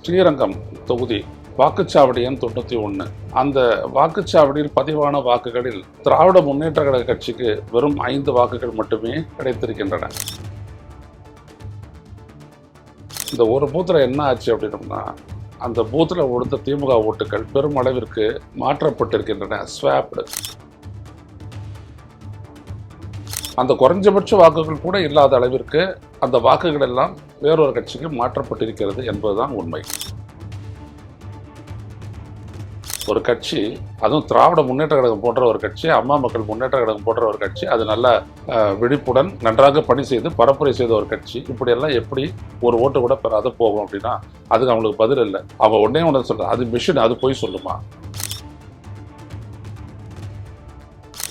ஸ்ரீரங்கம் தொகுதி வாக்குச்சாவடி எண் 91. அந்த வாக்குச்சாவடியில் பதிவான வாக்குகளில் திராவிட முன்னேற்ற கழக கட்சிக்கு வெறும் 5 வாக்குகள் மட்டுமே கிடைத்திருக்கின்றன. இந்த ஒரு பூத்தில் என்ன ஆச்சு அப்படின்னோம்னா, அந்த பூத்தில் விழுந்த திமுக ஓட்டுகள் பெருமளவிற்கு மாற்றப்பட்டிருக்கின்றன. ஸ்வாப்டு. அந்த குறைஞ்சபட்ச வாக்குகள் கூட இல்லாத அளவிற்கு அந்த வாக்குகள் எல்லாம் வேறொரு கட்சிக்கு மாற்றப்பட்டிருக்கிறது என்பதுதான் உண்மை. ஒரு கட்சி, அதுவும் திராவிட முன்னேற்ற கழகம் போன்ற ஒரு கட்சி, அம்மா மக்கள் முன்னேற்ற கழகம் போன்ற ஒரு கட்சி, அது நல்ல விழிப்புடன் நன்றாக பணி செய்து பரப்புரை செய்த ஒரு கட்சி, இப்படியெல்லாம் எப்படி ஒரு ஓட்டு கூட பெறாத போகும் அப்படின்னா அதுக்கு அவங்களுக்கு பதில் இல்லை. அவங்க உடனே சொல்ற அது மிஷின், அது போய் சொல்லுமா?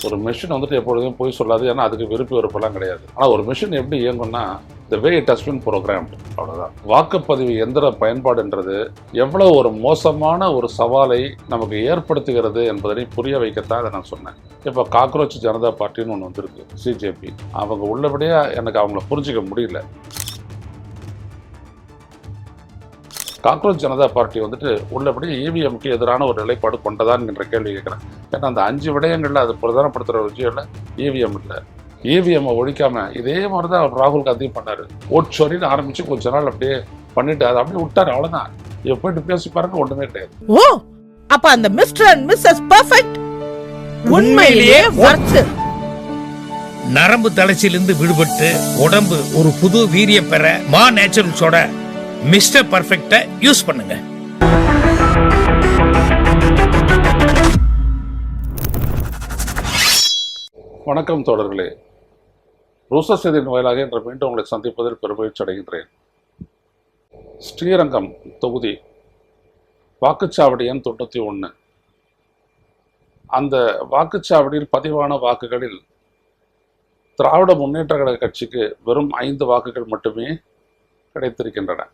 ஒரு மிஷின் எப்பொழுதும் போய் சொல்லாது, ஏன்னா அதுக்கு விருப்ப வெறுப்பெல்லாம் கிடையாது. ஆனால் ஒரு மிஷின் எப்படி இயங்கும்னா, the way it has been programmed, அவ்வளோதான். வாக்குப்பதிவு எந்திர பயன்பாடுன்றது எவ்வளோ ஒரு மோசமான ஒரு சவாலை நமக்கு ஏற்படுத்துகிறது என்பதனை புரிய வைக்கத்தான் இதை நான் சொன்னேன். இப்போ காக்ரோச் ஜனதா பார்ட்டின்னு ஒன்று வந்திருக்கு, சிஜேபி. அவங்க உள்ளபடியே எனக்கு அவங்கள புரிஞ்சிக்க முடியல. காக்ரோச் ஜனதா பார்ட்டி உள்ளபடி இவிஎம்க்கு எதிரான ஒரு நிலைப்பாடு கொண்டதான் என்ற கேள்வி கேட்குறேன். ஏன்னா அந்த 5 விடயங்களில் அது பிரதானப்படுத்துகிற ஒரு விஷயம் இல்லை, இவிஎம் இல்லை. இவிஎம்மை ஒழிக்காம இதே மாதிரி தான் ராகுல் காந்தி பண்ணாரு. ஓட் ஷோரின்னு ஆரம்பிச்சு கொஞ்ச நாள் அப்படியே பண்ணிட்டு அதை அப்படியே விட்டாரு, அவ்வளவுதான். இவ போயிட்டு பேசி பாருங்க, ஒண்ணுமே கிடையாது. ஓ, அப்ப அந்த மிஸ்டர் அண்ட் மிஸ்ஸஸ் பெர்ஃபெக்ட் உண்மையிலேயே வர்த். நரம்பு தளர்ச்சியிலிருந்து விடுபட்டு உடம்பு ஒரு புது வீரியம் பெற மா நேச்சுரல்ஸோட மிஸ்டர் பர்ஃபெக்ட்ட யூஸ் பண்ணுங்க. வணக்கம் தோழர்களே, ரூசர் செய்தியின் வாயிலாக இன்று மீண்டும் உங்களை சந்திப்பதில் பெருமகிழ்ச்சி அடைகின்றேன். ஸ்ரீரங்கம் தொகுதி வாக்குச்சாவடி எண் 91. அந்த வாக்குச்சாவடியில் பதிவான வாக்குகளில் திராவிட முன்னேற்ற கழக கட்சிக்கு வெறும் 5 வாக்குகள் மட்டுமே கிடைத்திருக்கின்றன.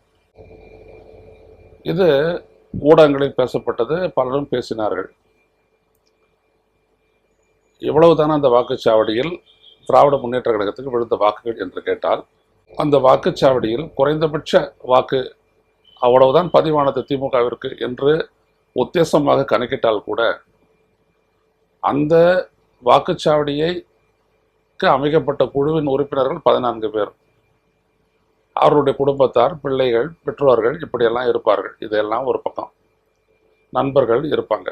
இது ஊடகங்களில் பேசப்பட்டது, பலரும் பேசினார்கள். இவ்வளவுதான அந்த வாக்குச்சாவடியில் திராவிட முன்னேற்ற கழகத்துக்கு விழுந்த வாக்குகள் என்று கேட்டால், அந்த வாக்குச்சாவடியில் குறைந்தபட்ச வாக்கு அவ்வளவுதான் பதிவானது திமுகவிற்கு என்று உத்தேசமாக கணக்கிட்டால் கூட, அந்த வாக்குச்சாவடிக்கு அமைக்கப்பட்ட குழுவின் உறுப்பினர்கள் 14 பேர். அவருடைய குடும்பத்தார், பிள்ளைகள், பெற்றோர்கள் இப்படியெல்லாம் இருப்பார்கள். இதெல்லாம் ஒரு பக்கம். நண்பர்கள் இருப்பாங்க.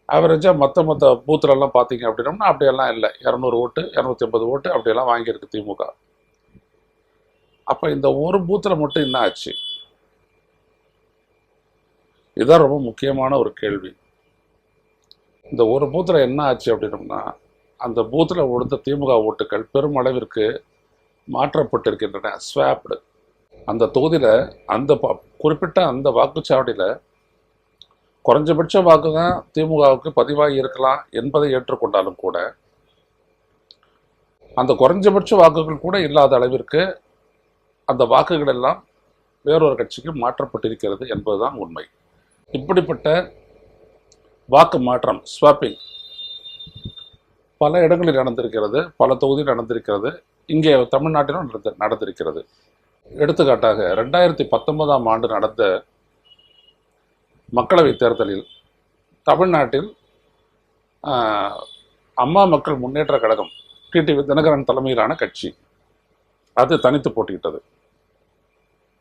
ஆவரேஜாக மற்ற பூத்துலெல்லாம் பார்த்தீங்க அப்படின்னோம்னா அப்படியெல்லாம் இல்லை. 200 ஓட்டு 250 ஓட்டு அப்படியெல்லாம் வாங்கியிருக்கு திமுக. அப்போ இந்த ஒரு பூத்தில் மட்டும் என்ன ஆச்சு? இதுதான் ரொம்ப முக்கியமான ஒரு கேள்வி. இந்த ஒரு பூத்தில் என்ன ஆச்சு அப்படின்னோம்னா, அந்த பூத்தில் விழுந்த திமுக ஓட்டுகள் பெருமளவிற்கு மாற்றப்பட்டிருக்கின்றன. ஸ்வாப்டு. அந்த தொகுதியில் அந்த குறிப்பிட்ட அந்த வாக்குச்சாவடியில் குறைஞ்சபட்ச வாக்கு தான் திமுகவுக்கு பதிவாகி இருக்கலாம் என்பதை ஏற்றுக்கொண்டாலும் கூட, அந்த குறைஞ்சபட்ச வாக்குகள் கூட இல்லாத அளவிற்கு அந்த வாக்குகள் எல்லாம் வேறொரு கட்சிக்கு மாற்றப்பட்டிருக்கிறது என்பதுதான் உண்மை. இப்படிப்பட்ட வாக்கு மாற்றம், ஸ்வாப்பிங், பல இடங்களில் நடந்திருக்கிறது, பல தொகுதியில் நடந்திருக்கிறது. இங்கே தமிழ்நாட்டிலும் நடந்திருக்கிறது. எடுத்துக்காட்டாக 2019ஆம் ஆண்டு நடந்த மக்களவைத் தேர்தலில் தமிழ்நாட்டில் அம்மா மக்கள் முன்னேற்ற கழகம், டிடிவி தினகரன் தலைமையிலான கட்சி, அது தனித்து போட்டியிட்டது.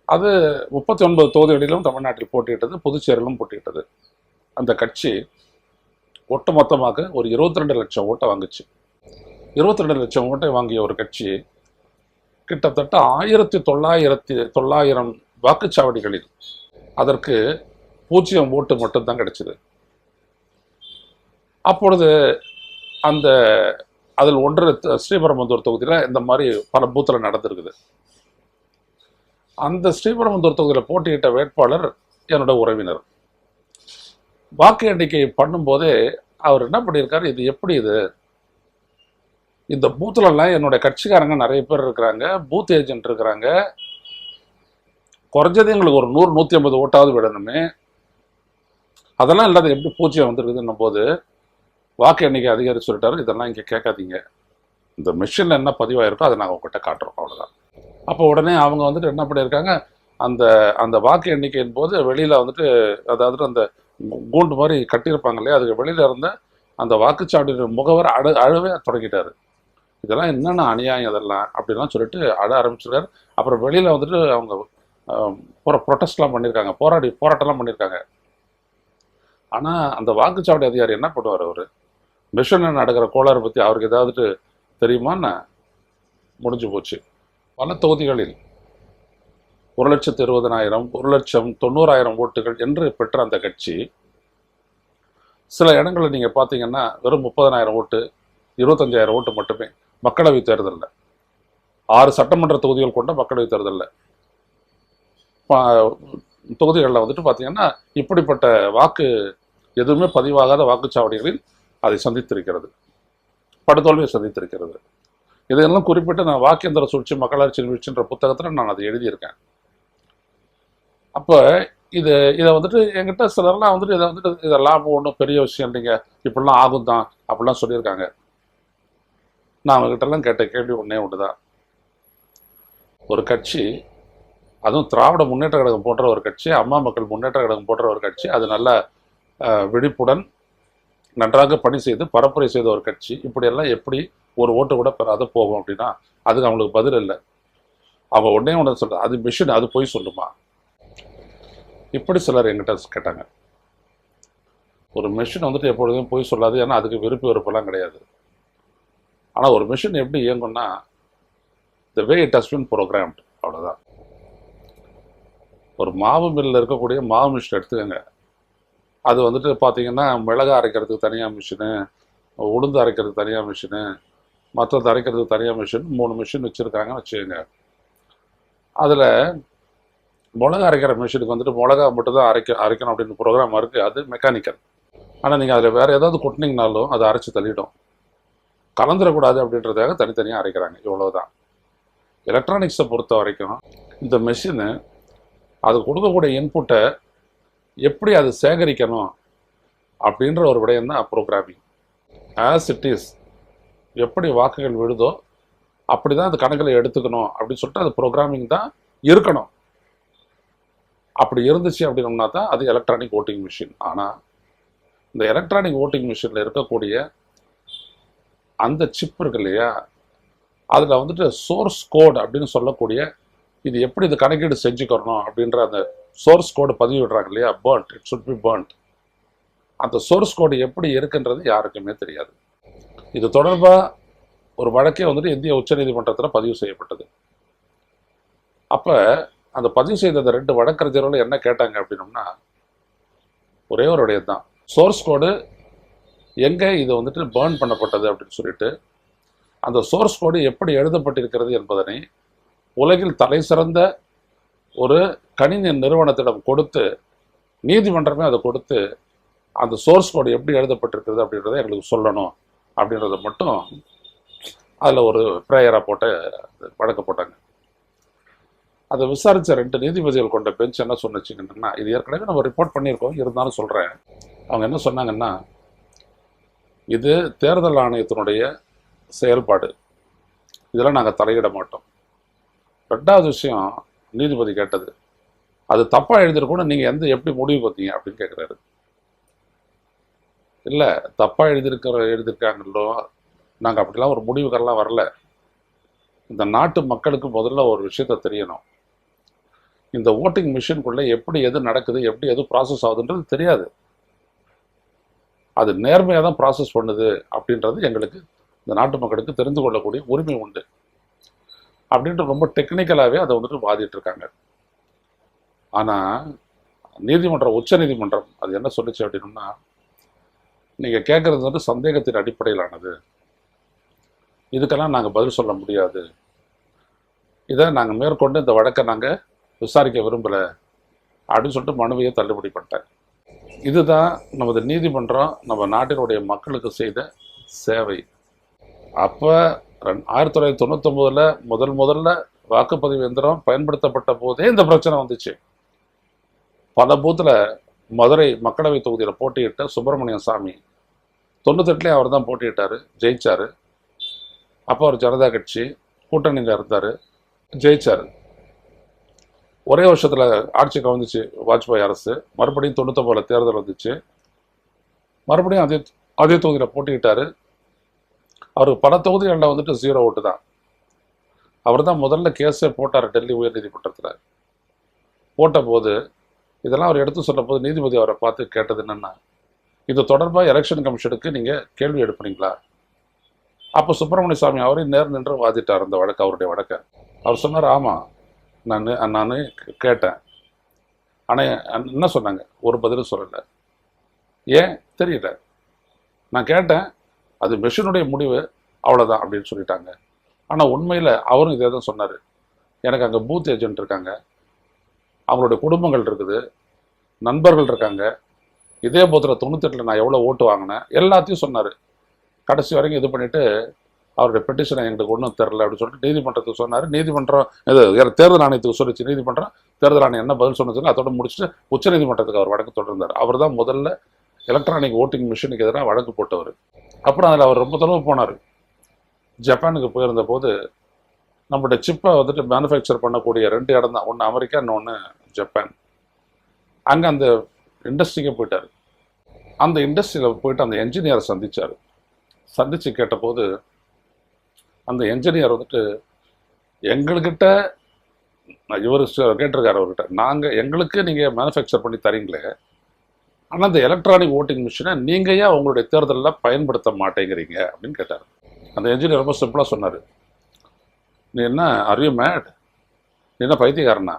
அது 39 தொகுதிகளிலும் தமிழ்நாட்டில் போட்டியிட்டது, புதுச்சேரியிலும் போட்டியிட்டது. அந்த கட்சி ஒட்டுமொத்தமாக ஒரு 22 லட்சம் ஓட்டை வாங்குச்சு. 22 லட்சம் ஓட்டை வாங்கிய ஒரு கட்சி கிட்டத்தட்ட 1900 வாக்குச்சாவடிகளில் அதற்கு 0 ஓட்டு மட்டும்தான் கிடைச்சது. அப்பொழுது அதில் ஒன்று ஸ்ரீபெரும்புதூர் தொகுதியில் இந்த மாதிரி பல பூத்தில் நடந்திருக்குது. அந்த ஸ்ரீபெரும்புதூர் தொகுதியில் போட்டியிட்ட வேட்பாளர் என்னோட உறவினர். வாக்கு எண்ணிக்கை பண்ணும்போதே அவர் என்ன பண்ணியிருக்காரு, இது எப்படி இது, இந்த பூத்துலலாம் என்னுடைய கட்சிக்காரங்க நிறைய பேர் இருக்கிறாங்க, பூத் ஏஜென்ட் இருக்கிறாங்க, குறைஞ்சது எங்களுக்கு ஒரு 100-150 ஓட்டாவது விடணுமே, அதெல்லாம் இல்லாத எப்படி 0 வந்துருக்குதுன்னும் போது வாக்கு எண்ணிக்கை அதிகாரி சொல்லிட்டாரு, இதெல்லாம் இங்கே கேட்காதீங்க, இந்த மிஷினில் என்ன பதிவாயிருக்கோ அதை நாங்கள் உங்கள்கிட்ட காட்டுறோம், அவ்வளோதான். அப்போ உடனே அவங்க என்ன பண்ணியிருக்காங்க, அந்த அந்த வாக்கு எண்ணிக்கையின் போது வெளியில் வந்துட்டு அதாவது அந்த கூண்டு மாதிரி கட்டியிருப்பாங்க இல்லையா, அதுக்கு வெளியில் இருந்த அந்த வாக்குச்சாவடியின் முகவர் அழவே தொடங்கிட்டாரு. இதெல்லாம் என்னென்ன அநியாயம் இதெல்லாம் அப்படிலாம் சொல்லிட்டு அழ ஆரம்பிச்சிருக்காரு. அப்புறம் வெளியில் வந்துட்டு அவங்க ப்ரொட்டஸ்ட்லாம் பண்ணியிருக்காங்க, போராட்டம்லாம் பண்ணியிருக்காங்க. ஆனால் அந்த வாக்குச்சாவடி அதிகாரி என்ன பண்ணுவார், அவர் மிஷனில் நடக்கிற கோளாறு பற்றி அவருக்கு ஏதாவது தெரியுமான்னு முடிஞ்சு போச்சு. பல தொகுதிகளில் 1,20,000 1,90,000 ஓட்டுகள் என்று பெற்ற அந்த கட்சி சில இடங்களில் நீங்கள் பார்த்தீங்கன்னா வெறும் 30,000 ஓட்டு 25,000 ஓட்டு மட்டுமே. மக்களவை தேர்தலில் 6 சட்டமன்ற தொகுதிகள் கொண்ட மக்களவை தேர்தலில் தொகுதிகளில் வந்துட்டு பார்த்தீங்கன்னா இப்படிப்பட்ட வாக்கு எதுவுமே பதிவாகாத வாக்குச்சாவடிகளில் அதை சந்தித்திருக்கிறது, படுதோல்வியை சந்தித்திருக்கிறது. இதையெல்லாம் குறிப்பிட்டு நான் வாக்கேந்திர சூழ்ச்சி மக்களாட்சி வீழ்ச்சின்ற புத்தகத்தில் நான் அதை எழுதியிருக்கேன். அப்போ இதை வந்துட்டு என்கிட்ட சிலர்லாம் வந்துட்டு இதை வந்துட்டு இதெல்லாம் ஒன்றும் பெரிய விஷயம் இல்லைங்க, இப்படிலாம் ஆகும் தான் அப்படிலாம் சொல்லியிருக்காங்க. நான் அவங்ககிட்டலாம் கேட்ட கேள்வி ஒன்று தான். ஒரு கட்சி, அதுவும் திராவிட முன்னேற்ற கழகம் போன்ற ஒரு கட்சி, அம்மா மக்கள் முன்னேற்ற கழகம் போன்ற ஒரு கட்சி, அது நல்ல விழிப்புடன் நன்றாக பணி செய்து பரப்புரை செய்த ஒரு கட்சி இப்படியெல்லாம் எப்படி ஒரு ஓட்டு கூட பெறாத போகும் அப்படின்னா அதுக்கு அவங்களுக்கு பதில் இல்லை. அவங்க உடனே சொல்ற அது மிஷின், அது போய் சொல்லுமா, இப்படி சிலர் என்கிட்ட கேட்டாங்க. ஒரு மிஷின் வந்துட்டு எப்பொழுதும் போய் சொல்லாது, ஏன்னா அதுக்கு விருப்ப வெறுப்பெல்லாம் கிடையாது. ஆனால் ஒரு மிஷின் எப்படி இயங்கும்னா the way it has been programmed, அவ்வளோதான். ஒரு மாவு மில்லில் இருக்கக்கூடிய மாவு மிஷின் எடுத்துக்கோங்க. அது வந்துட்டு பார்த்தீங்கன்னா மிளகா அரைக்கிறதுக்கு தனியாக மிஷினு, உளுந்து அரைக்கிறதுக்கு தனியாக மிஷினு, மற்றது அரைக்கிறதுக்கு தனியாக மிஷின், 3 மிஷின் வச்சுருக்காங்கன்னு வச்சுக்கோங்க. அதில் மிளகா அரைக்கிற மிஷினுக்கு வந்துட்டு மிளகா மட்டும் தான் அரைக்கணும் அப்படின்னு ப்ரோக்ராம் இருக்குது, அது மெக்கானிக்கல். ஆனால் நீங்கள் அதில் வேறு ஏதாவது கொட்டினீங்கனாலும் அதை அரைச்சி தள்ளிடும். கலந்துடக்கூடாது அப்படின்றதுக்காக தனித்தனியாக அரைக்கிறாங்க, இவ்வளவுதான். எலக்ட்ரானிக்ஸை பொறுத்த வரைக்கும் இந்த மெஷினு அது கொடுக்கக்கூடிய இன்புட்டை எப்படி அது சேகரிக்கணும் அப்படின்ற ஒரு விடயம் தான் ப்ரோக்ராமிங். ஆஸ் இட் இஸ், எப்படி வாக்குகள் விழுதோ அப்படி தான் அந்த கணக்கில் எடுத்துக்கணும் அப்படின்னு சொல்லிட்டு அது ப்ரோக்ராமிங் தான் இருக்கணும். அப்படி இருந்துச்சு அப்படின்னோம்னா தான் அது எலக்ட்ரானிக் ஓட்டிங் மிஷின். ஆனால் இந்த எலக்ட்ரானிக் ஓட்டிங் மிஷினில் இருக்கக்கூடிய அந்த சிப் இருக்கு இல்லையா, அதில் வந்துட்டு சோர்ஸ் கோட் அப்படின்னு சொல்லக்கூடிய இது எப்படி இது கணக்கீடு செஞ்சுக்கணும் அப்படின்ற அந்த சோர்ஸ் கோடு பதிவு விடுறாங்க இல்லையா, burnt, it should be burnt. அந்த சோர்ஸ் கோடு எப்படி இருக்குன்றது யாருக்குமே தெரியாது. இது தொடர்பாக ஒரு வழக்கே வந்துட்டு இந்திய உச்சநீதிமன்றத்தில் பதிவு செய்யப்பட்டது. அப்போ அந்த பதிவு செய்த அந்த 2 வழக்கறிஞர்கள் என்ன கேட்டாங்க அப்படின்னோம்னா ஒரே ஒரு விடயம் தான், சோர்ஸ் கோடு எங்கே இது வந்துட்டு பர்ன் பண்ணப்பட்டது அப்படின்னு சொல்லிட்டு அந்த சோர்ஸ் கோடு எப்படி எழுதப்பட்டிருக்கிறது என்பதனை உலகில் தலை சிறந்த ஒரு கணினி நிறுவனத்திடம் கொடுத்து நீதிமன்றமே அதை கொடுத்து அந்த சோர்ஸ் கோடு எப்படி எழுதப்பட்டிருக்கிறது அப்படின்றத எங்களுக்கு சொல்லணும் அப்படின்றத மட்டும் அதில் ஒரு ப்ரேயராக போட்டு வழக்கு போட்டாங்க. அதை விசாரித்த 2 நீதிபதிகள் கொண்ட பெஞ்ச் என்ன சொன்னிச்சிங்கன்னா, இது ஏற்கனவே நம்ம ரிப்போர்ட் பண்ணியிருக்கோம், இருந்தாலும் சொல்கிறேன். அவங்க என்ன சொன்னாங்கன்னா, இது தேர்தல் ஆணையத்தினுடைய செயல்பாடு, இதெல்லாம் நாங்கள் தலையிட மாட்டோம். 2வது விஷயம் நீதிபதி கேட்டது, அது தப்பாக எழுதிருக்கூட நீங்கள் எப்படி முடிவு பார்த்தீங்க அப்படின்னு கேட்குறாரு. இல்லை, தப்பாக எழுதியிருக்காங்களோ, நாங்கள் அப்படிலாம் ஒரு முடிவுக்கெல்லாம் வரல. இந்த நாட்டு மக்களுக்கு முதல்ல ஒரு விஷயத்த தெரியணும், இந்த ஓட்டிங் மிஷினுக்குள்ளே எப்படி எது நடக்குது, எப்படி எது ப்ராசஸ் ஆகுதுன்றது தெரியாது. அது நேர்மையாக தான் ப்ராசஸ் பண்ணுது அப்படின்றது எங்களுக்கு இந்த நாட்டு மக்களுக்கு தெரிந்து கொள்ளக்கூடிய உரிமை உண்டு அப்படின்ற ரொம்ப டெக்னிக்கலாகவே அதை வந்துட்டு வாதிட்டு இருக்காங்க. ஆனால் உச்ச நீதிமன்றம் அது என்ன சொல்லிச்சு அப்படின்னா, நீங்கள் கேட்குறது வந்து சந்தேகத்தின் அடிப்படையிலானது, இதுக்கெல்லாம் நாங்கள் பதில் சொல்ல முடியாது, இதை நாங்கள் மேற்கொண்டு இந்த வழக்கை நாங்கள் விசாரிக்க விரும்பலை அப்படின்னு சொல்லிட்டு மனுவையை தள்ளுபடி பண்ணிட்டேன். இதுதான் நமது நீதிமன்றம் நம்ம நாட்டினுடைய மக்களுக்கு செய்த சேவை. அப்போ 1999 முதல்ல வாக்குப்பதிவு எந்திரம் பயன்படுத்தப்பட்ட போதே இந்த பிரச்சனை வந்துச்சு. பல பூத்தில் மதுரை மக்களவை தொகுதியில் போட்டியிட்ட சுப்பிரமணியம் சாமி 98 அவர் தான் போட்டியிட்டார், ஜெயிச்சார். அப்போ அவர் ஜனதா கட்சி கூட்டணியில் இருந்தார், ஜெயிச்சார். ஒரே வருஷத்தில் ஆட்சி கவர்ந்துச்சு வாஜ்பாய் அரசு. மறுபடியும் 99 தேர்தல் வந்துச்சு. மறுபடியும் அதே தொகுதியில் போட்டிக்கிட்டாரு. அவருக்கு பல தொகுதிகளில் வந்துட்டு 0 ஓட்டு தான். அவர் தான் முதல்ல கேஸே போட்டார் டெல்லி உயர்நீதிமன்றத்தில். போட்ட போது இதெல்லாம் அவர் எடுத்து சொல்ல போது நீதிபதி அவரை பார்த்து கேட்டது என்னென்னா, இது தொடர்பாக எலெக்ஷன் கமிஷனுக்கு நீங்கள் கேள்வி எழுப்புனீங்களா? அப்போ சுப்பிரமணிய சாமி அவரையும் நேர் நின்று வாதிட்டார் அந்த வழக்கு, அவருடைய வழக்கை. அவர் சொன்னார், ஆமாம் நான் கேட்டேன். ஆனால் என்ன சொன்னாங்க? ஒரு பதிலும் சொல்லலை. ஏன் தெரியல. நான் கேட்டேன், அது மெஷினுடைய முடிவு, அவ்வளோதான் அப்படின்னு சொல்லிட்டாங்க. ஆனால் உண்மையில் அவரும் இதே தான் சொன்னார். எனக்கு அங்கே பூத் ஏஜென்ட் இருக்காங்க, அவங்களுடைய குடும்பங்கள் இருக்குது, நண்பர்கள் இருக்காங்க. இதே பூத்தில் 98 நான் எவ்வளோ ஓட்டு வாங்கினேன் எல்லாத்தையும் சொன்னார். கடைசி வரைக்கும் இது பண்ணிவிட்டு அவருடைய பெட்டிஷனை எங்களுக்கு ஒன்றும் தெரில அப்படின்னு சொல்லிட்டு நீதிமன்றத்துக்கு சொன்னார். நீதிமன்றம் இது தேர்தல் ஆணையத்துக்கு சொல்லிச்சு. நீதிமன்றம் தேர்தல் ஆணையம் என்ன பதில் சொன்னதுன்னு அதோட முடிச்சுட்டு உச்சநீதிமன்றத்துக்கு அவர் வழக்கு தொடர்ந்தார். அவர் தான் முதல்ல எலக்ட்ரானிக் ஓட்டிங் மிஷினுக்கு எதிராக வழக்கு போட்டவர். அப்புறம் அதில் அவர் ரொம்ப தொலைவு போனார். ஜப்பானுக்கு போயிருந்த போது நம்மளுடைய சிப்பை வந்துட்டு மேனுஃபேக்சர் பண்ணக்கூடிய 2 இடம் தான், ஒன்று அமெரிக்கா, இன்னொன்று ஜப்பான். அங்கே அந்த இண்டஸ்ட்ரிக்கே போயிட்டார். அந்த இண்டஸ்ட்ரியில் போயிட்டு அந்த என்ஜினியரை சந்தித்து கேட்டபோது அந்த என்ஜினியர் வந்துட்டு எங்கள்கிட்ட இவர் கேட்டிருக்காரு அவர்கிட்ட, எங்களுக்கு நீங்கள் மேனுஃபேக்சர் பண்ணி தரீங்களே, ஆனால் அந்த எலக்ட்ரானிக் ஓட்டிங் மிஷினை நீங்கள் ஏன் உங்களுடைய தேர்தலில் பயன்படுத்த மாட்டேங்கிறீங்க அப்படின்னு கேட்டார். அந்த என்ஜினியர் ரொம்ப சிம்பிளாக சொன்னார், நீ என்ன ஆர் யூ மேட், நீ என்ன பைத்தியக்காரனா,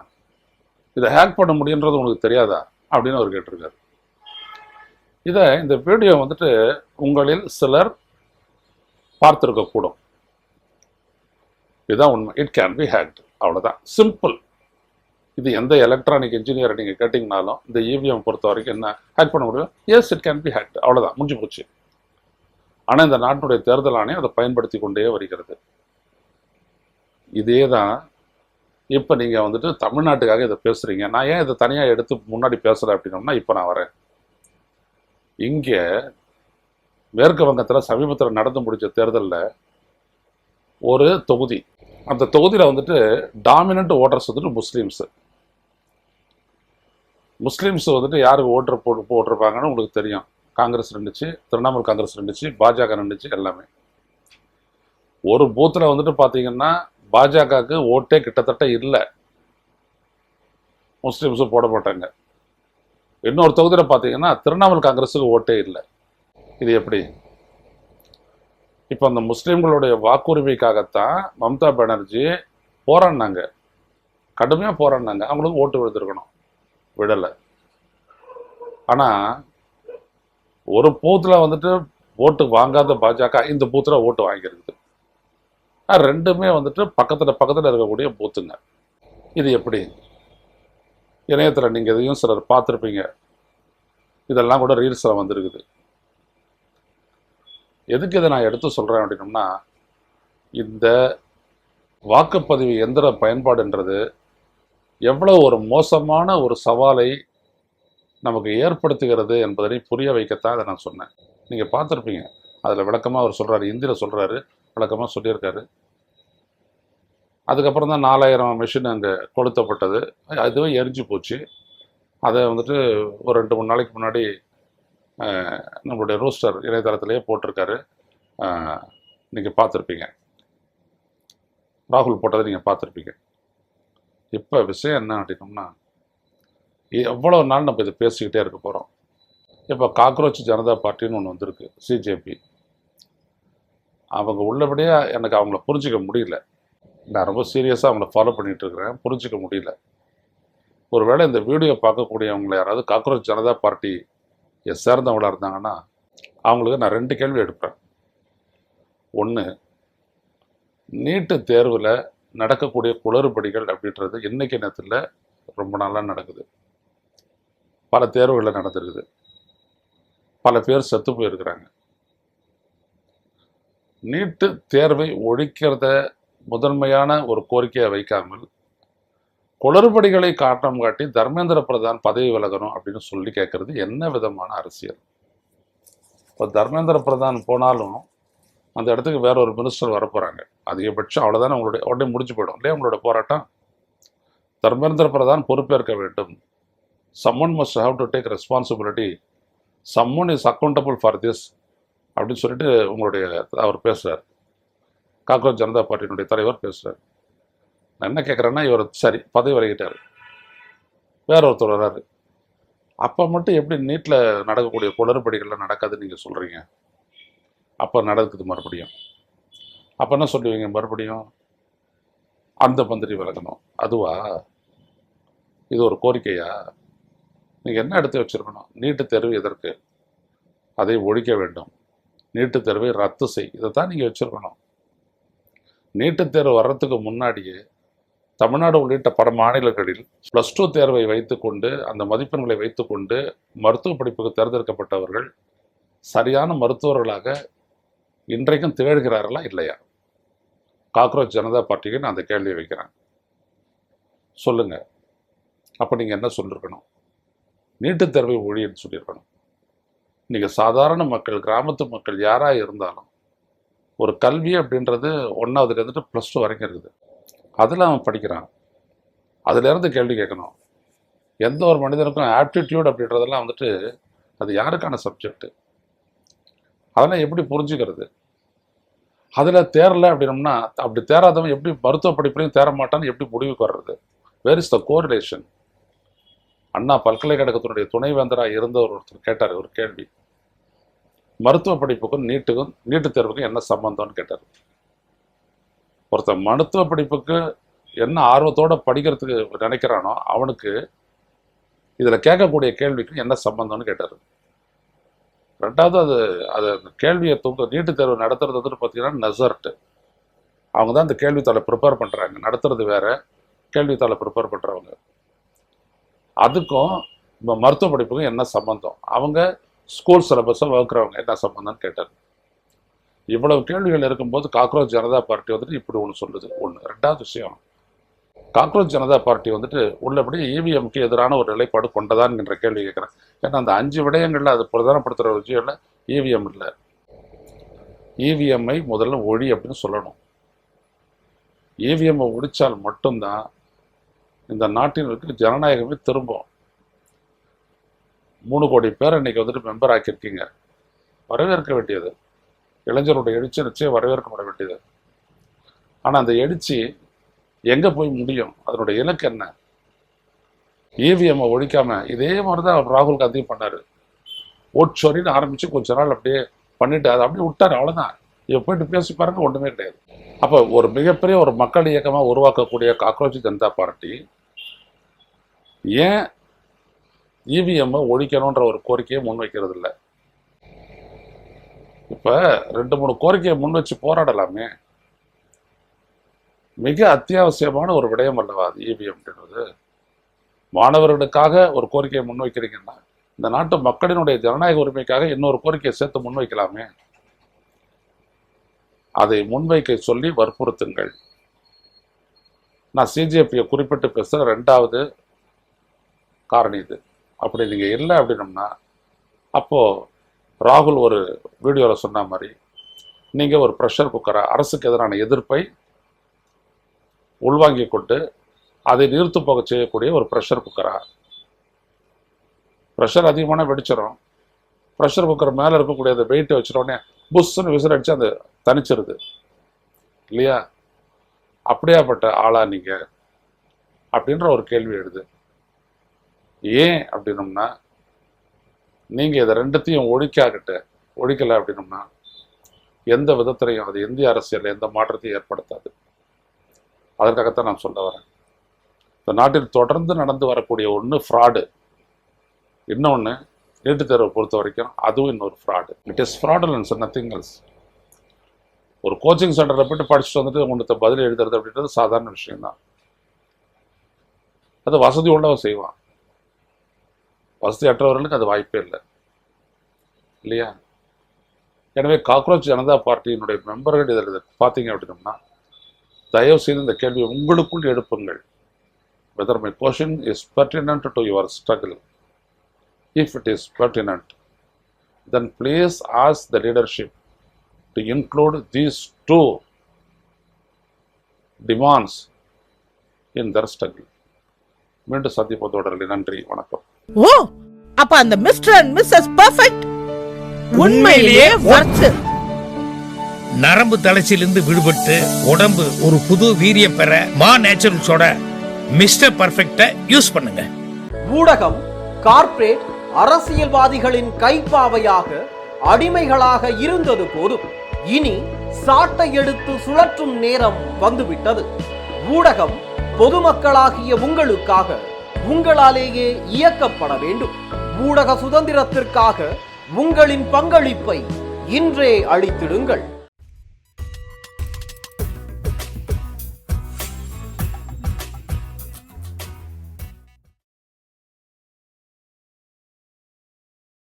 இதை ஹேக் பண்ண முடியுன்றது உனக்கு தெரியாதா அப்படின்னு அவர் கேட்டிருக்காரு. இந்த வீடியோ வந்துட்டு உங்களில் சிலர் பார்த்துருக்கக்கூடும். இதுதான் உண்மை. இட் கேன் பி ஹேக்ட், அவ்வளோதான், சிம்பிள். இது எந்த எலக்ட்ரானிக் இன்ஜினியரை நீங்கள் கேட்டிங்கனாலும் இந்த இவிஎம் பொறுத்த வரைக்கும் என்ன ஹேக் பண்ண முடியும்? Yes, it can be hacked, அவ்வளோதான், முடிஞ்சு போச்சு. ஆனால் இந்த நாட்டினுடைய தேர்தல் ஆணையம் அதை பயன்படுத்தி கொண்டே வருகிறது. இதே தான் இப்போ நீங்கள் வந்துட்டு தமிழ்நாட்டுக்காக இதை பேசுகிறீங்க. நான் ஏன் இதை தனியாக எடுத்து முன்னாடி பேசுகிறேன் அப்படின்னோம்னா, இப்போ நான் வரேன். இங்கே மேற்கு வங்கத்தில் சமீபத்தில் நடந்து முடிச்ச தேர்தலில் ஒரு தொகுதி, அந்த தொகுதியில் வந்துட்டு டாமினன்ட் ஓட்டர்ஸ் வந்துட்டு முஸ்லீம்ஸ் வந்துட்டு யாருக்கு போட்டிருப்பாங்கன்னு உங்களுக்கு தெரியும். காங்கிரஸ் இருந்துச்சு, திரிணாமுல் காங்கிரஸ் இருந்துச்சு, பாஜக இருந்துச்சு, எல்லாமே. ஒரு பூத்தில் வந்துட்டு பார்த்தீங்கன்னா பாஜகவுக்கு ஓட்டே கிட்டத்தட்ட இல்லை, முஸ்லீம்ஸும் போட மாட்டாங்க. இன்னொரு தொகுதியில் பார்த்தீங்கன்னா திரிணாமுல் காங்கிரஸுக்கு ஓட்டே இல்லை. இது எப்படி? இப்போ அந்த முஸ்லீம்களுடைய வாக்குரிமைக்காகத்தான் மம்தா பானர்ஜி போராடினாங்க, கடுமையாக போராடினாங்க. அவங்களுக்கு ஓட்டு விழுந்திருக்கணும், விடலை. ஆனால் ஒரு பூத்தில் வந்துட்டு ஓட்டு வாங்காத பாஜக இந்த பூத்தில் ஓட்டு வாங்கியிருக்குது. ரெண்டுமே வந்துட்டு பக்கத்தில் இருக்கக்கூடிய பூத்துங்க. இது எப்படி? இணையத்தில் நீங்கள் இதையும் சிலர் பார்த்துருப்பீங்க. இதெல்லாம் கூட ரீல்ஸில் வந்துருக்குது. எதுக்கு இதை நான் எடுத்து சொல்கிறேன் அப்படின்னோம்னா, இந்த வாக்குப்பதிவு எந்திர பயன்பாடுன்றது எவ்வளோ ஒரு மோசமான ஒரு சவாலை நமக்கு ஏற்படுத்துகிறது என்பதனை புரிய வைக்கத்தான் இதை நான் சொன்னேன். நீங்கள் பார்த்துருப்பீங்க, அதில் விளக்கமாக அவர் சொல்கிறாரு, இந்தியில் சொல்கிறாரு, விளக்கமாக சொல்லியிருக்காரு. அதுக்கப்புறம் தான் 4000 மிஷின் அங்கே கொளுத்தப்பட்டது. அதுவே எரிஞ்சு போச்சு. அதை வந்துட்டு ஒரு 2-3 நாளைக்கு முன்னாடி நம்மளுடைய ரூஸ்டர் இணையதளத்திலேயே போட்டிருக்காரு, நீங்கள் பார்த்துருப்பீங்க. ராகுல் போட்டதை நீங்கள் பார்த்துருப்பீங்க. இப்போ விஷயம் என்ன அப்படின்னோம்னா, எவ்வளோ நாள் நம்ம இதை பேசிக்கிட்டே இருக்க போகிறோம். இப்போ காக்ரோச் ஜனதா பார்ட்டின்னு ஒன்று வந்திருக்கு, சிஜேபி. அவங்க உள்ளபடியே எனக்கு அவங்கள புரிஞ்சிக்க முடியல. நான் ரொம்ப சீரியஸாக அவங்கள ஃபாலோ பண்ணிகிட்டு இருக்கிறேன், புரிஞ்சிக்க முடியல. ஒருவேளை இந்த வீடியோ பார்க்கக்கூடியவங்களை யாராவது காக்ரோச் ஜனதா பார்ட்டி சேர்ந்தவங்களாக இருந்தாங்கன்னா அவங்களுக்கு நான் 2 கேள்வி எடுப்பேன். ஒன்று, நீட்டு தேர்வில் நடக்கக்கூடிய குளறுபடிகள் அப்படின்றது இன்னைக்கு நேரத்தில் ரொம்ப நாளாக நடக்குது. பல தேர்வுகளில் நடந்திருக்குது, பல பேர் செத்து போயிருக்கிறாங்க. நீட்டு தேர்வை ஒழிக்கிறத முதன்மையான ஒரு கோரிக்கையை வைக்காமல் குளறுபடிகளை காட்டம் காட்டி தர்மேந்திர பிரதான் பதவி விலகணும் அப்படின்னு சொல்லி கேட்கறது என்ன விதமான அரசியல்? இப்போ தர்மேந்திர பிரதான் போனாலும் அந்த இடத்துக்கு வேற ஒரு மினிஸ்டர் வரப்போகிறாங்க. அதிகபட்சம் அவ்வளோதானே, உங்களுடைய உடனே முடிஞ்சு போயிடும் இல்லையா உங்களோட போராட்டம். தர்மேந்திர பிரதான் பொறுப்பேற்க வேண்டும். someone must have to take responsibility, someone is accountable for this அப்படின்னு சொல்லிட்டு உங்களுடைய அவர் பேசுகிறார். காக்ரோச் ஜனதா பார்ட்டியினுடைய தலைவர் பேசுகிறார். நான் என்ன கேட்குறேன்னா, இவர் சரி பதவி விலகிட்டார், வேற ஒருத்தர் வர்றாரு. அப்போ மட்டும் எப்படி நீட்டில் நடக்கக்கூடிய குளறுபடிகள்லாம் நடக்காதுன்னு நீங்கள் சொல்கிறீங்க? அப்போ நடக்குது மறுபடியும். அப்போ என்ன சொல்லுவீங்க மறுபடியும்? அந்த மந்திரி விலகணும். அதுவா? இது ஒரு கோரிக்கையா? நீங்கள் என்ன எடுத்து வச்சிருக்கணும்? நீட்டு தேர்வு எதற்கு? அதை ஒழிக்க வேண்டும். நீட்டு தேர்வை ரத்து செய். இதை தான் நீங்கள் வச்சிருக்கணும். நீட்டு தேர்வு வர்றதுக்கு முன்னாடியே தமிழ்நாடு உள்ளிட்ட பல மாநிலங்களில் +2 தேர்வை வைத்துக்கொண்டு, அந்த மதிப்பெண்களை வைத்துக்கொண்டு மருத்துவ படிப்புக்கு தேர்ந்தெடுக்கப்பட்டவர்கள் சரியான மருத்துவர்களாக இன்றைக்கும் திகழ்கிறார்களா இல்லையா? காக்ரோச் ஜனதா பார்ட்டிக்கு நான் அந்த கேள்வியை வைக்கிறேன். சொல்லுங்க. அப்போ நீங்கள் என்ன சொல்லியிருக்கணும்? நீட்டு தேர்வை ஒழின்னு சொல்லியிருக்கணும். நீங்கள் சாதாரண மக்கள், கிராமத்து மக்கள் யாராக இருந்தாலும் ஒரு கல்வி அப்படின்றது 1ஆவதுலேருந்து +2 வரைக்கும் இருக்குது. அதில் அவன் படிக்கிறான். அதுலேருந்து கேள்வி கேட்கணும். எந்த ஒரு மனிதனுக்கும் ஆப்டிடியூட் அப்படின்றதெல்லாம் வந்துட்டு அது யாருக்கான சப்ஜெக்ட்? அதெல்லாம் எப்படி புரிஞ்சுக்கிறது? அதில் தேரலை அப்படின்னம்னா, அப்படி தேராதவன் எப்படி மருத்துவ படிப்புலையும் தேர மாட்டான்னு எப்படி முடிவுக்கு வர்றது? Where is the correlation? அண்ணா பல்கலைக்கழகத்தினுடைய துணைவேந்தராக இருந்தவர் ஒருத்தர் கேட்டார் ஒரு கேள்வி. மருத்துவ படிப்புக்கும் நீட்டு தேர்வுக்கும் என்ன சம்பந்தம்னு கேட்டார். ஒருத்தன் மருத்துவ படிப்புக்கு என்ன ஆர்வத்தோடு படிக்கிறதுக்கு நினைக்கிறானோ அவனுக்கு இதில் கேட்கக்கூடிய கேள்விக்கு என்ன சம்பந்தம்னு கேட்டார். ரெண்டாவது, அது கேள்வியை நீட்டு தேர்வு நடத்துறது வந்து பார்த்தீங்கன்னா நெசர்ட். அவங்க தான் இந்த கேள்வித்தாளை ப்ரிப்பேர் பண்ணுறாங்க. நடத்துறது வேற, கேள்வித்தாளை ப்ரிப்பேர் பண்ணுறவங்க. அதுக்கும் இப்போ மருத்துவ படிப்புக்கும் என்ன சம்பந்தம்? அவங்க ஸ்கூல் சிலபஸை வகுக்கிறவங்க என்ன சம்பந்தம்னு கேட்டார். இவ்வளவு கேள்விகள் இருக்கும்போது காக்ரோச் ஜனதா பார்ட்டி வந்துட்டு இப்படி ஒன்று சொல்லுது. ஒன்று. ரெண்டாவது விஷயம், காக்ரோச் ஜனதா பார்ட்டி வந்துட்டு உள்ளபடி இவிஎம்க்கு எதிரான ஒரு நிலைப்பாடு கொண்டதான்ங்கிற கேள்வி கேட்குறேன். ஏன்னா அந்த 5 விடயங்களில் அது பிரதானப்படுத்துகிற விஷயம்ல இவிஎம் இல்லை. இவிஎம்ஐ முதல்ல ஒழி அப்படின்னு சொல்லணும். இவிஎம்ஐ ஒழிச்சால் மட்டும்தான் இந்த நாட்டிற்கு ஜனநாயகமே திரும்பும். 3 கோடி பேர் இன்னைக்கு வந்துட்டு மெம்பர் ஆக்கியிருக்கீங்க. வரவேற்க வேண்டியது. இளைஞருடைய எழுச்சி நிச்சயம் வரவேற்கப்பட வேண்டியது. ஆனால் அந்த எழுச்சி எங்கே போய் முடியும்? அதனுடைய இலக்கு என்ன? இவிஎம்ஐ ஒழிக்காம இதே மாதிரி தான் ராகுல் காந்தியும் பண்ணார். ஓட்சோரின்னு ஆரம்பித்து கொஞ்ச நாள் அப்படியே பண்ணிட்டு அதை அப்படியே விட்டார். அவ்வளோதான். இவ போயிட்டு பேசி பாருங்க, ஒன்றுமே கிடையாது. அப்போ ஒரு மிகப்பெரிய ஒரு மக்கள் இயக்கமாக உருவாக்கக்கூடிய காக்ரோச் ஜனதா பார்ட்டி ஏன் இவிஎம்ஐ ஒழிக்கணுன்ற ஒரு கோரிக்கையை முன்வைக்கிறது இல்லை? இப்போ 2-3 கோரிக்கையை முன் வச்சு போராடலாமே. மிக அத்தியாவசியமான ஒரு விடயம் அல்லவா அது இவிஎம்ன்றது? மாணவர்களுக்காக ஒரு கோரிக்கையை முன்வைக்கிறீங்கன்னா இந்த நாட்டு மக்களினுடைய ஜனநாயக உரிமைக்காக இன்னொரு கோரிக்கையை சேர்த்து முன்வைக்கலாமே. அதை முன்வைக்க சொல்லி வற்புறுத்துங்கள். நான் சிஜேபியை குறிப்பிட்டு பேசுகிற 2வது காரணி இது. அப்படி நீங்கள் இல்லை அப்படின்னம்னா, அப்போது ராகுல் ஒரு வீடியோவில் சொன்ன மாதிரி நீங்கள் ஒரு ப்ரெஷர் குக்கரை, அரசுக்கு எதிரான எதிர்ப்பை உள்வாங்கி கொண்டு அதை நீர்த்து போக செய்யக்கூடிய ஒரு ப்ரெஷர் குக்கரா? ப்ரெஷர் அதிகமான வெடிச்சிடும். ப்ரெஷர் குக்கர் மேலே இருக்கக்கூடிய அந்த வெயிட்டை வச்சிடோடனே புஷ்ன்னு விசிறடிச்சு அது தனிச்சிருது இல்லையா? அப்படியாப்பட்ட ஆளா நீங்கள் அப்படின்ற ஒரு கேள்வி எழுது. ஏன் அப்படின்னம்னா, நீங்கள் இதை 2த்தையும் ஒழிக்கலை அப்படின்னம்னா எந்த விதத்திலையும் அது இந்திய அரசியலில் எந்த மாற்றத்தையும் ஏற்படுத்தாது. அதற்காகத்தான் நான் சொல்ல வரேன். இந்த நாட்டில் தொடர்ந்து நடந்து வரக்கூடிய ஒன்று ஃப்ராடு, இன்னொன்று நீட்டு தேர்வை பொறுத்த வரைக்கும் அதுவும் இன்னொரு fraud. It is fraudulence, nothing else. ஒரு கோச்சிங் சென்டரில் போய்ட்டு படிச்சுட்டு வந்துட்டு உங்களுக்கு பதில் எழுதுறது அப்படின்றது சாதாரண விஷயம்தான். அது வசதி உள்ளவன் செய்வான், வசதி அற்றவர்களுக்கு அது வாய்ப்பே இல்லை இல்லையா? எனவே காக்ரோச் ஜனதா பார்ட்டியினுடைய மெம்பர்கள் இதில் பார்த்தீங்க அப்படின்னம்னா, தயவு செய்து இந்த கேள்வியை உங்களுக்குள் எழுப்புங்கள். whether my question is pertinent to your struggle. If it is pertinent, then please ask the leadership to include these 2 demands in their struggle. மீண்டும் சந்திப்போம் தொடர்களே. நன்றி, வணக்கம். ஓ, அப்ப அந்த மிஸ்டர் அண்ட் மிஸ்ஸஸ் பர்ஃபெக்ட் உண்மையிலேயே வர்த்து. நரம்பு தளர்ச்சியிலிருந்து விடுபட்டு உடம்பு ஒரு புது வீரியம் பெற மா நேச்சுரல்ஸோட மிஸ்டர் பர்ஃபெக்ட யூஸ் பண்ணுங்க. ஊடகம் கார்ப்பரேட் அரசியல்வாதிகளின் கைப்பாவையாக அடிமைகளாக இருந்தது போதும். இனி சாட்டை எடுத்து சுழற்றும் நேரம் வந்துவிட்டது. ஊடகம் பொதுமக்களாகிய உங்களுக்காக உங்களாலேயே இயக்கப்பட வேண்டும். ஊடக சுதந்திரத்திற்காக உங்களின் பங்களிப்பை இன்றே அளித்திடுங்கள்.